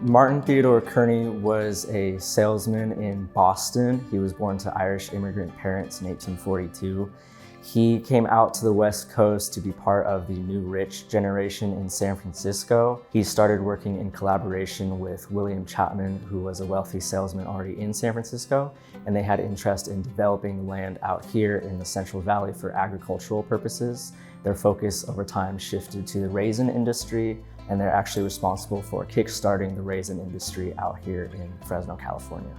Martin Theodore Kearney was a salesman in Boston. He was born to Irish immigrant parents in 1842. He came out to the West Coast to be part of the new rich generation in San Francisco. He started working in collaboration with William Chapman, who was a wealthy salesman already in San Francisco, and they had interest in developing land out here in the Central Valley for agricultural purposes. Their focus over time shifted to the raisin industry, and they're actually responsible for kickstarting the raisin industry out here in Fresno, California.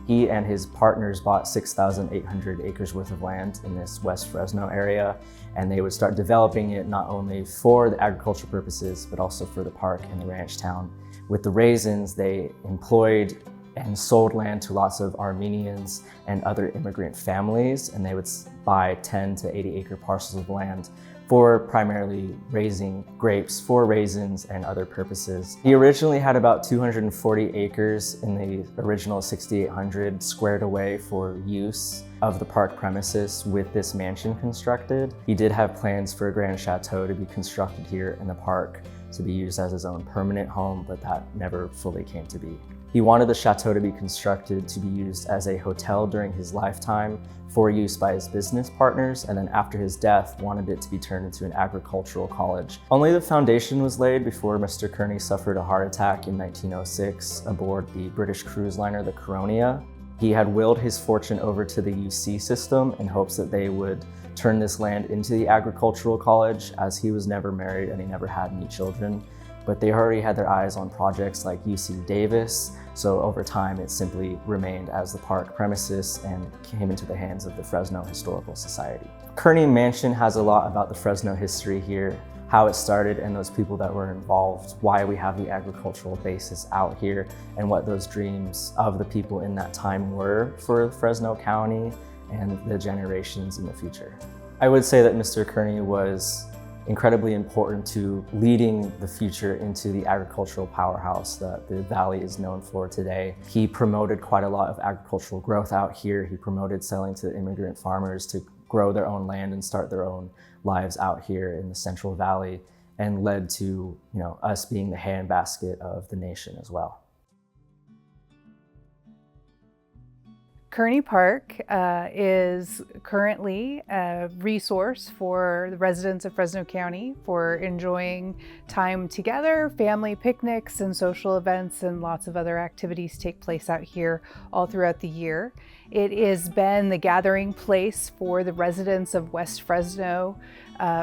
He and his partners bought 6,800 acres worth of land in this West Fresno area, and they would start developing it not only for the agricultural purposes, but also for the park and the ranch town. With the raisins, they employed and sold land to lots of Armenians and other immigrant families, and they would buy 10 to 80 acre parcels of land for primarily raising grapes for raisins and other purposes. He originally had about 240 acres in the original 6,800 squared away for use of the park premises with this mansion constructed. He did have plans for a grand chateau to be constructed here in the park to be used as his own permanent home, but that never fully came to be. He wanted the chateau to be constructed to be used as a hotel during his lifetime for use by his business partners, and then after his death wanted it to be turned into an agricultural college. Only the foundation was laid before Mr. Kearney suffered a heart attack in 1906 aboard the British cruise liner, the Coronia. He had willed his fortune over to the UC system in hopes that they would turn this land into the agricultural college, as he was never married and he never had any children. But they already had their eyes on projects like UC Davis, so over time it simply remained as the park premises and came into the hands of the Fresno Historical Society. Kearney Mansion has a lot about the Fresno history here, how it started and those people that were involved, why we have the agricultural basis out here, and what those dreams of the people in that time were for Fresno County and the generations in the future. I would say that Mr. Kearney was incredibly important to leading the future into the agricultural powerhouse that the Valley is known for today. He promoted quite a lot of agricultural growth out here. He promoted selling to immigrant farmers to grow their own land and start their own lives out here in the Central Valley, and led to us being the handbasket of the nation as well. Kearney Park is currently a resource for the residents of Fresno County for enjoying time together. Family picnics and social events and lots of other activities take place out here all throughout the year. It has been the gathering place for the residents of West Fresno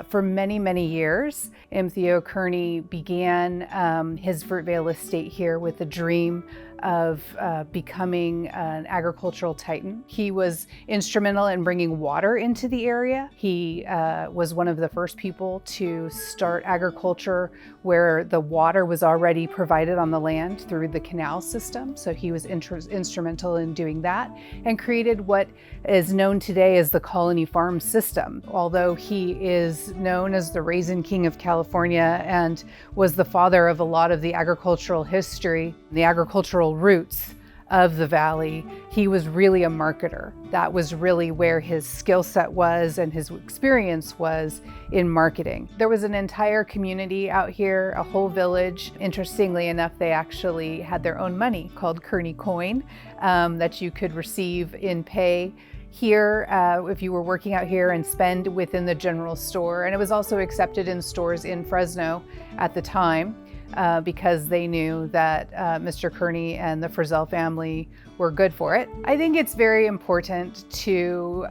for many, many years. Theo Kearney began his Fruitvale estate here with the dream of becoming an agricultural titan. He was instrumental in bringing water into the area. He was one of the first people to start agriculture where the water was already provided on the land through the canal system. So he was instrumental in doing that and created what is known today as the colony farm system. Although he is known as the Raisin King of California and was the father of a lot of the agricultural history, the agricultural roots of the Valley, he was really a marketer. That was really where his skill set was and his experience was in marketing. There was an entire community out here, a whole village. Interestingly enough, they actually had their own money called Kearney coin that you could receive in pay here if you were working out here and spend within the general store. And it was also accepted in stores in Fresno at the time. Because they knew that Mr. Kearney and the Frizzell family were good for it. I think it's very important to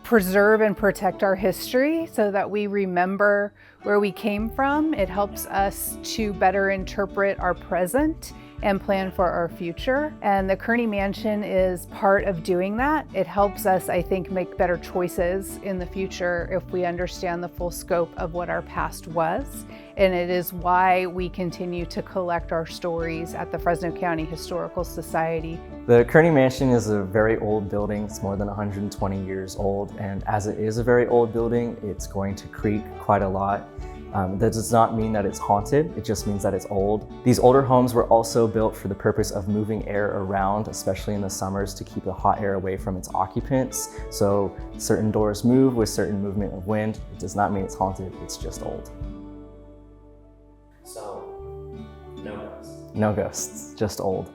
preserve and protect our history so that we remember where we came from. It helps us to better interpret our present and plan for our future. And the Kearney Mansion is part of doing that. It helps us, I think, make better choices in the future if we understand the full scope of what our past was. And it is why we continue to collect our stories at the Fresno County Historical Society. The Kearney Mansion is a very old building. It's more than 120 years old. And as it is a very old building, it's going to creak quite a lot. That does not mean that it's haunted, it just means that it's old. These older homes were also built for the purpose of moving air around, especially in the summers, to keep the hot air away from its occupants. So certain doors move with certain movement of wind. It does not mean it's haunted, it's just old. So, no ghosts. No ghosts, just old.